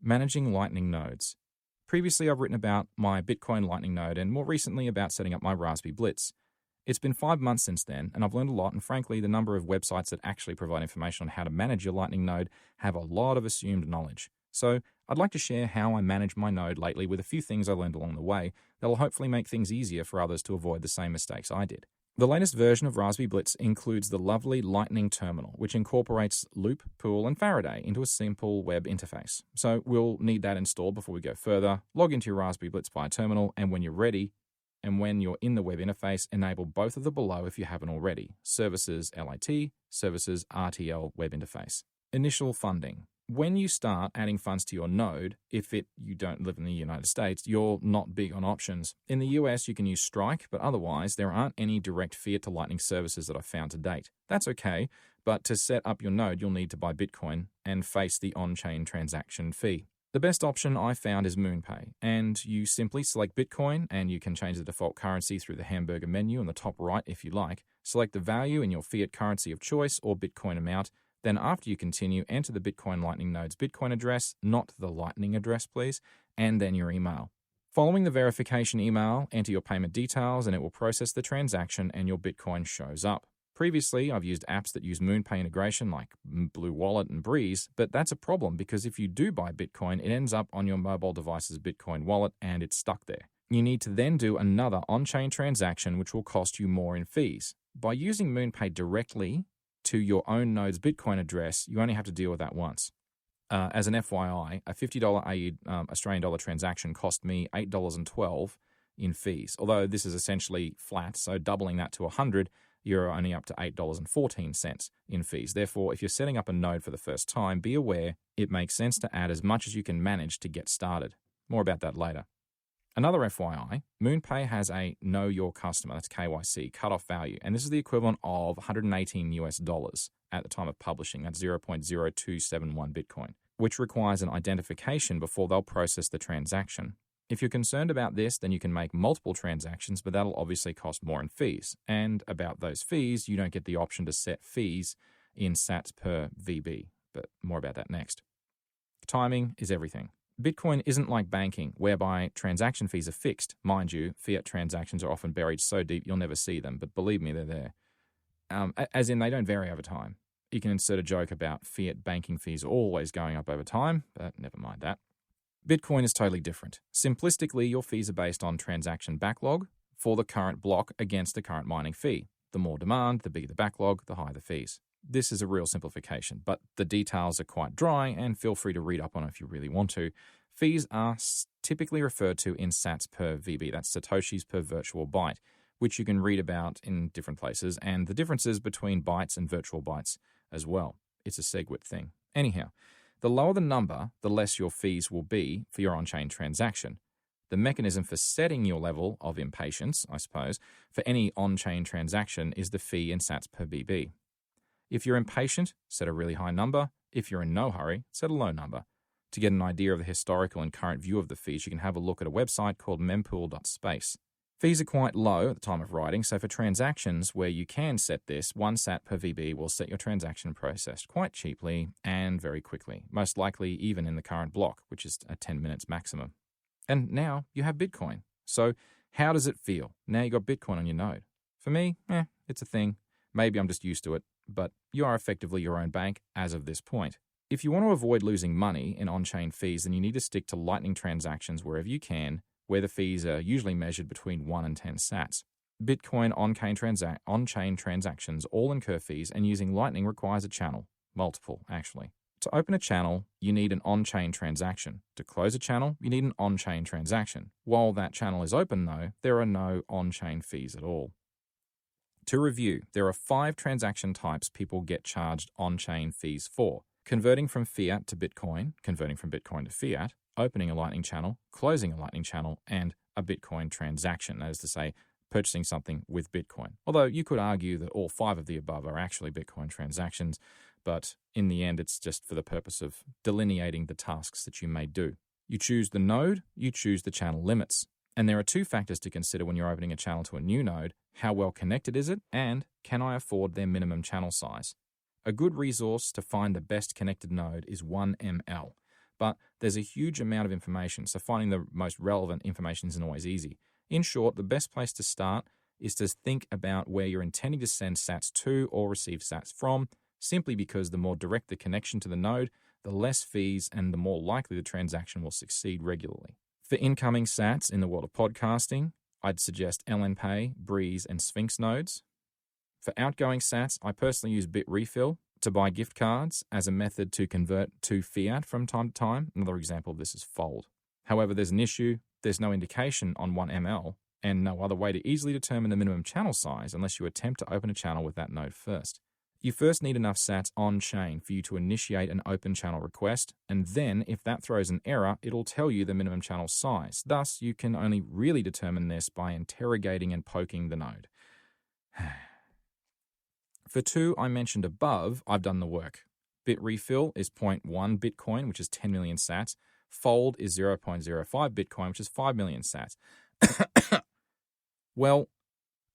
Managing Lightning nodes. Previously, I've written about my Bitcoin Lightning node and more recently about setting up my Raspberry Blitz. It's been 5 months since then, and I've learned a lot, and frankly, the number of websites that actually provide information on how to manage your Lightning node have a lot of assumed knowledge. So, I'd like to share how I manage my node lately with a few things I learned along the way that will hopefully make things easier for others to avoid the same mistakes I did. The latest version of Raspberry Blitz includes the lovely Lightning terminal, which incorporates Loop, Pool, and Faraday into a simple web interface. So we'll need that installed before we go further. Log into your Raspberry Blitz via terminal, and when you're ready, and when you're in the web interface, enable both of the below if you haven't already. Services LIT, Services RTL web interface. Initial funding. When you start adding funds to your node, if you don't live in the United States, you're not big on options. In the US, you can use Strike, but otherwise, there aren't any direct fiat to Lightning services that I've found to date. That's okay, but to set up your node, you'll need to buy Bitcoin and face the on-chain transaction fee. The best option I found is MoonPay, and you simply select Bitcoin, and you can change the default currency through the hamburger menu on the top right if you like. Select the value in your fiat currency of choice or Bitcoin amount. Then after you continue, enter the Bitcoin Lightning node's Bitcoin address, not the Lightning address, please, and then your email. Following the verification email, enter your payment details, and it will process the transaction and your Bitcoin shows up. Previously, I've used apps that use MoonPay integration like Blue Wallet and Breeze, but that's a problem because if you do buy Bitcoin, it ends up on your mobile device's Bitcoin wallet and it's stuck there. You need to then do another on-chain transaction which will cost you more in fees. By using MoonPay directly to your own node's Bitcoin address, you only have to deal with that once. As an FYI, a $50 Australian dollar transaction cost me $8.12 in fees, although this is essentially flat, so doubling that to $100, you're only up to $8.14 in fees. Therefore, if you're setting up a node for the first time, be aware it makes sense to add as much as you can manage to get started. More about that later. Another FYI, MoonPay has a Know Your Customer, that's KYC, cutoff value, and this is the equivalent of $118 at the time of publishing, that's 0.0271 Bitcoin, which requires an identification before they'll process the transaction. If you're concerned about this, then you can make multiple transactions, but that'll obviously cost more in fees. And about those fees, you don't get the option to set fees in sats per VB, but more about that next. Timing is everything. Bitcoin isn't like banking, whereby transaction fees are fixed. Mind you, fiat transactions are often buried so deep you'll never see them, but believe me, they're there. As in, they don't vary over time. You can insert a joke about fiat banking fees always going up over time, but never mind that. Bitcoin is totally different. Simplistically, your fees are based on transaction backlog for the current block against the current mining fee. The more demand, the bigger the backlog, the higher the fees. This is a real simplification, but the details are quite dry, and feel free to read up on it if you really want to. Fees are typically referred to in sats per VB, that's satoshis per virtual byte, which you can read about in different places, and the differences between bytes and virtual bytes as well. It's a SegWit thing. Anyhow, the lower the number, the less your fees will be for your on-chain transaction. The mechanism for setting your level of impatience, I suppose, for any on-chain transaction is the fee in sats per VB. If you're impatient, set a really high number. If you're in no hurry, set a low number. To get an idea of the historical and current view of the fees, you can have a look at a website called mempool.space. Fees are quite low at the time of writing, so for transactions where you can set this, 1 sat per VB will set your transaction processed quite cheaply and very quickly, most likely even in the current block, which is at 10 minutes maximum. And now you have Bitcoin. So how does it feel? Now you got Bitcoin on your node. For me, it's a thing. Maybe I'm just used to it, but you are effectively your own bank as of this point. If you want to avoid losing money in on-chain fees, then you need to stick to Lightning transactions wherever you can, where the fees are usually measured between 1 and 10 sats. Bitcoin on-chain transactions all incur fees, and using Lightning requires a channel. Multiple, actually. To open a channel, you need an on-chain transaction. To close a channel, you need an on-chain transaction. While that channel is open, though, there are no on-chain fees at all. To review, there are 5 transaction types people get charged on-chain fees for: converting from fiat to Bitcoin, converting from Bitcoin to fiat, opening a Lightning channel, closing a Lightning channel, and a Bitcoin transaction, that is to say, purchasing something with Bitcoin. Although you could argue that all 5 of the above are actually Bitcoin transactions, but in the end it's just for the purpose of delineating the tasks that you may do. You choose the node, you choose the channel limits. And there are 2 factors to consider when you're opening a channel to a new node: how well connected is it, and can I afford their minimum channel size? A good resource to find the best connected node is 1ML but there's a huge amount of information, so finding the most relevant information isn't always easy. In short, the best place to start is to think about where you're intending to send sats to or receive sats from, simply because the more direct the connection to the node, the less fees and the more likely the transaction will succeed regularly. For incoming sats in the world of podcasting, I'd suggest LNPay, Breeze, and Sphinx nodes. For outgoing sats, I personally use Bitrefill to buy gift cards as a method to convert to fiat from time to time. Another example of this is Fold. However, there's an issue. There's no indication on 1ML and no other way to easily determine the minimum channel size unless you attempt to open a channel with that node first. You first need enough sats on-chain for you to initiate an open channel request, and then if that throws an error, it'll tell you the minimum channel size. Thus, you can only really determine this by interrogating and poking the node. For 2 I mentioned above, I've done the work. Bitrefill is 0.1 Bitcoin, which is 10 million sats. Fold is 0.05 Bitcoin, which is 5 million sats. Well,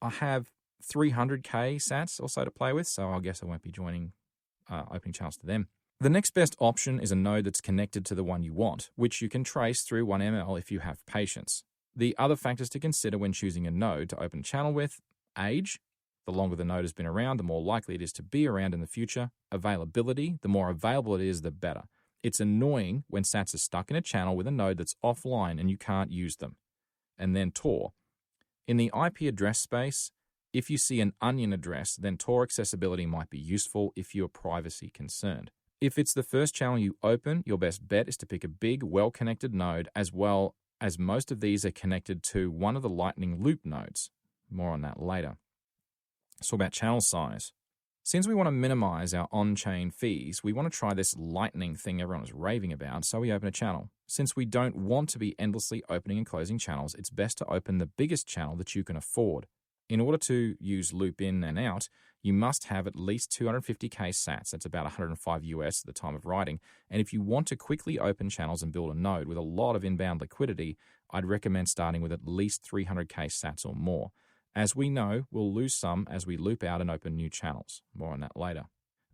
I have 300k sats or so to play with, so I guess I won't be joining opening channels to them. The next best option is a node that's connected to the one you want, which you can trace through 1ML if you have patience. The other factors to consider when choosing a node to open a channel with: age. The longer the node has been around, the more likely it is to be around in the future. Availability. The more available it is, the better. It's annoying when sats are stuck in a channel with a node that's offline and you can't use them. And then Tor. In the IP address space, if you see an onion address, then Tor accessibility might be useful if you're privacy concerned. If it's the first channel you open, your best bet is to pick a big, well-connected node, as well as most of these are connected to one of the Lightning Loop nodes. More on that later. So about channel size. Since we want to minimize our on-chain fees, we want to try this Lightning thing everyone is raving about, so we open a channel. Since we don't want to be endlessly opening and closing channels, it's best to open the biggest channel that you can afford. In order to use loop in and out, you must have at least 250k sats. That's about 105 US at the time of writing. And if you want to quickly open channels and build a node with a lot of inbound liquidity, I'd recommend starting with at least 300k sats or more. As we know, we'll lose some as we loop out and open new channels. More on that later.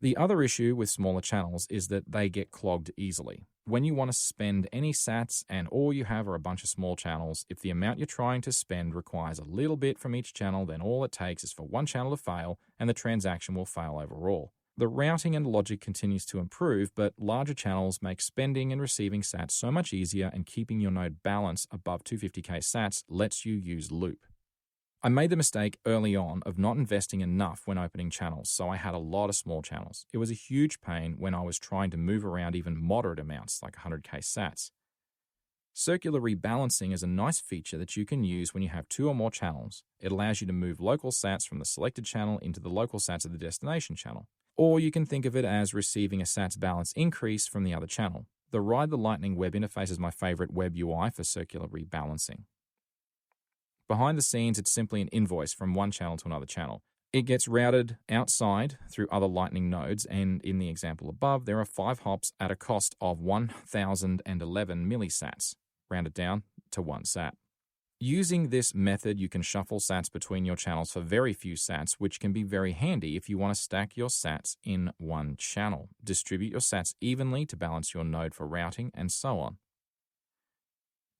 The other issue with smaller channels is that they get clogged easily. When you want to spend any sats and all you have are a bunch of small channels, if the amount you're trying to spend requires a little bit from each channel, then all it takes is for one channel to fail and the transaction will fail overall. The routing and logic continues to improve, but larger channels make spending and receiving sats so much easier, and keeping your node balance above 250k sats lets you use Loop. I made the mistake early on of not investing enough when opening channels, so I had a lot of small channels. It was a huge pain when I was trying to move around even moderate amounts like 100k sats. Circular rebalancing is a nice feature that you can use when you have 2 or more channels. It allows you to move local sats from the selected channel into the local sats of the destination channel. Or you can think of it as receiving a sats balance increase from the other channel. The Ride the Lightning web interface is my favorite web UI for circular rebalancing. Behind the scenes, it's simply an invoice from one channel to another channel. It gets routed outside through other Lightning nodes, and in the example above, there are 5 hops at a cost of 1,011 millisats, rounded down to 1 sat. Using this method, you can shuffle sats between your channels for very few sats, which can be very handy if you want to stack your sats in one channel, distribute your sats evenly to balance your node for routing, and so on.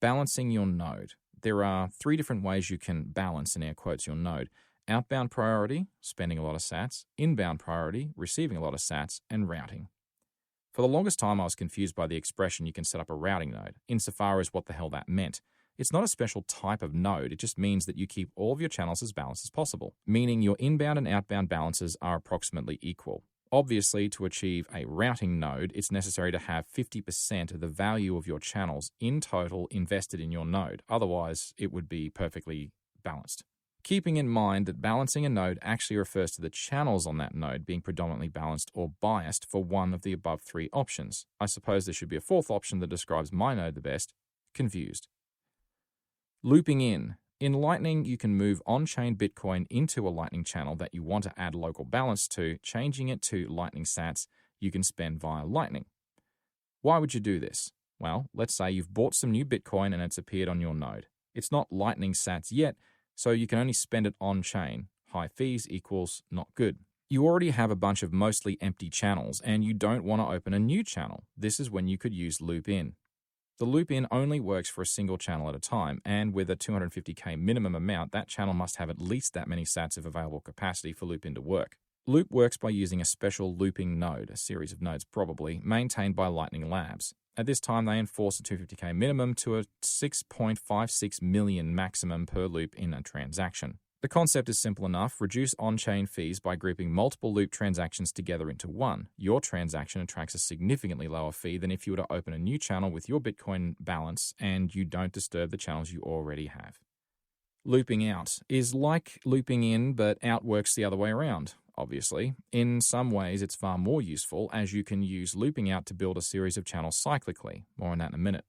Balancing your node. There are 3 different ways you can balance, in air quotes, your node. Outbound priority, spending a lot of sats. Inbound priority, receiving a lot of sats. And routing. For the longest time, I was confused by the expression you can set up a routing node, insofar as what the hell that meant. It's not a special type of node, it just means that you keep all of your channels as balanced as possible, meaning your inbound and outbound balances are approximately equal. Obviously, to achieve a routing node, it's necessary to have 50% of the value of your channels in total invested in your node. Otherwise, it would be perfectly balanced. Keeping in mind that balancing a node actually refers to the channels on that node being predominantly balanced or biased for one of the above 3 options. I suppose there should be a 4th option that describes my node the best. Confused. Looping in. In Lightning, you can move on-chain Bitcoin into a Lightning channel that you want to add local balance to, changing it to Lightning sats you can spend via Lightning. Why would you do this? Well, let's say you've bought some new Bitcoin and it's appeared on your node. It's not Lightning sats yet, so you can only spend it on-chain. High fees equals not good. You already have a bunch of mostly empty channels and you don't want to open a new channel. This is when you could use loop-in. The loop-in only works for a single channel at a time, and with a 250K minimum amount, that channel must have at least that many sats of available capacity for loop-in to work. Loop works by using a special looping node, a series of nodes probably, maintained by Lightning Labs. At this time, they enforce a 250K minimum to a 6.56 million maximum per loop in a transaction. The concept is simple enough. Reduce on-chain fees by grouping multiple loop transactions together into one. Your transaction attracts a significantly lower fee than if you were to open a new channel with your Bitcoin balance and you don't disturb the channels you already have. Looping out is like looping in, but out works the other way around, obviously. In some ways, it's far more useful as you can use looping out to build a series of channels cyclically. More on that in a minute.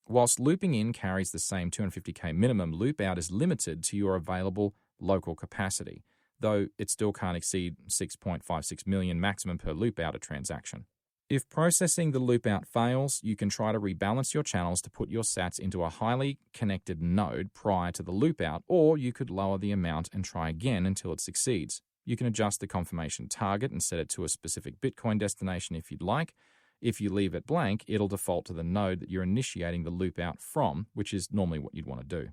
Whilst looping in carries the same 250K minimum, loop out is limited to your available local capacity, though it still can't exceed 6.56 million maximum per loop out a transaction. If processing the loop out fails, you can try to rebalance your channels to put your sats into a highly connected node prior to the loop out, or you could lower the amount and try again until it succeeds. You can adjust the confirmation target and set it to a specific Bitcoin destination if you'd like. If you leave it blank, it'll default to the node that you're initiating the loop out from, which is normally what you'd want to do.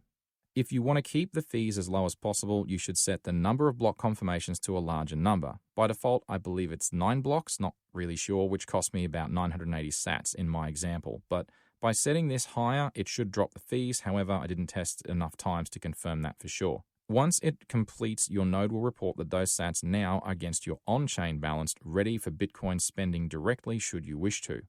If you want to keep the fees as low as possible, you should set the number of block confirmations to a larger number. By default, I believe it's 9 blocks, not really sure, which cost me about 980 sats in my example. But by setting this higher, it should drop the fees. However, I didn't test enough times to confirm that for sure. Once it completes, your node will report that those sats now are against your on-chain balance, ready for Bitcoin spending directly should you wish to.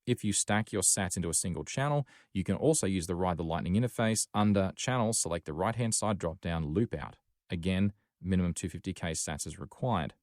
If you stack your sats into a single channel, you can also use the Ride the Lightning interface. Under Channels, select the right-hand side drop-down Loop Out. Again, minimum 250K sats is required.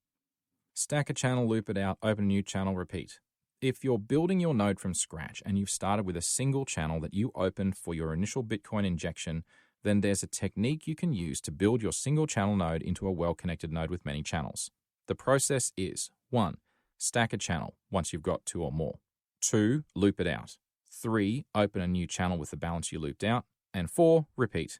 Stack a channel, loop it out, open a new channel, repeat. If you're building your node from scratch and you've started with a single channel that you opened for your initial Bitcoin injection, then there's a technique you can use to build your single channel node into a well-connected node with many channels. The process is 1. Stack a channel once you've got 2 or more. 2. Loop it out. 3. Open a new channel with the balance you looped out. And 4. Repeat.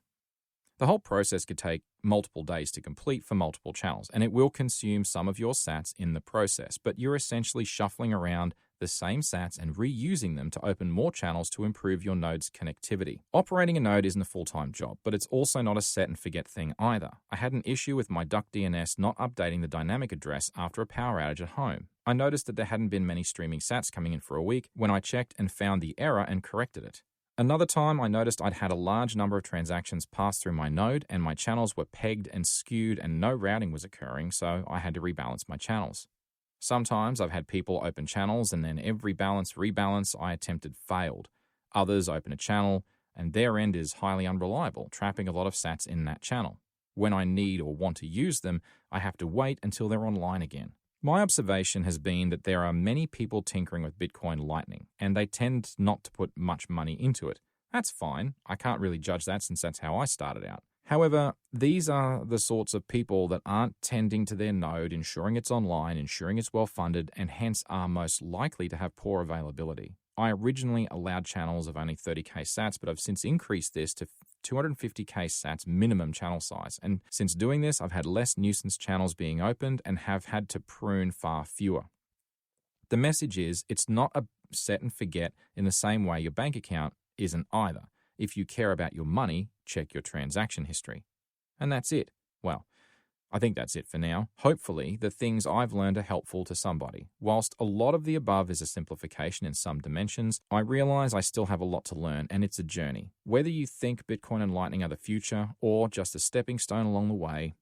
The whole process could take multiple days to complete for multiple channels, and it will consume some of your sats in the process, but you're essentially shuffling around the same sats and reusing them to open more channels to improve your node's connectivity. Operating a node isn't a full-time job, but it's also not a set and forget thing either. I had an issue with my DuckDNS not updating the dynamic address after a power outage at home. I noticed that there hadn't been many streaming sats coming in for a week when I checked and found the error and corrected it. Another time, I noticed I'd had a large number of transactions pass through my node and my channels were pegged and skewed and no routing was occurring, so I had to rebalance my channels. Sometimes I've had people open channels and then every rebalance I attempted failed. Others open a channel and their end is highly unreliable, trapping a lot of sats in that channel. When I need or want to use them, I have to wait until they're online again. My observation has been that there are many people tinkering with Bitcoin Lightning, and they tend not to put much money into it. That's fine. I can't really judge that since that's how I started out. However, these are the sorts of people that aren't tending to their node, ensuring it's online, ensuring it's well-funded, and hence are most likely to have poor availability. I originally allowed channels of only 30K sats, but I've since increased this to 250K sats minimum channel size. And since doing this, I've had less nuisance channels being opened and have had to prune far fewer. The message is, it's not a set and forget in the same way your bank account isn't either. If you care about your money, check your transaction history. And that's it. Well, I think that's it for now. Hopefully, the things I've learned are helpful to somebody. Whilst a lot of the above is a simplification in some dimensions, I realize I still have a lot to learn, and it's a journey. Whether you think Bitcoin and Lightning are the future or just a stepping stone along the way,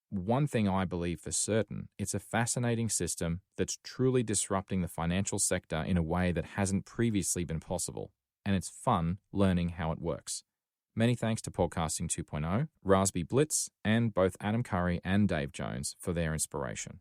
one thing I believe for certain, it's a fascinating system that's truly disrupting the financial sector in a way that hasn't previously been possible. And it's fun learning how it works. Many thanks to Podcasting 2.0, Raspberry Blitz, and both Adam Curry and Dave Jones for their inspiration.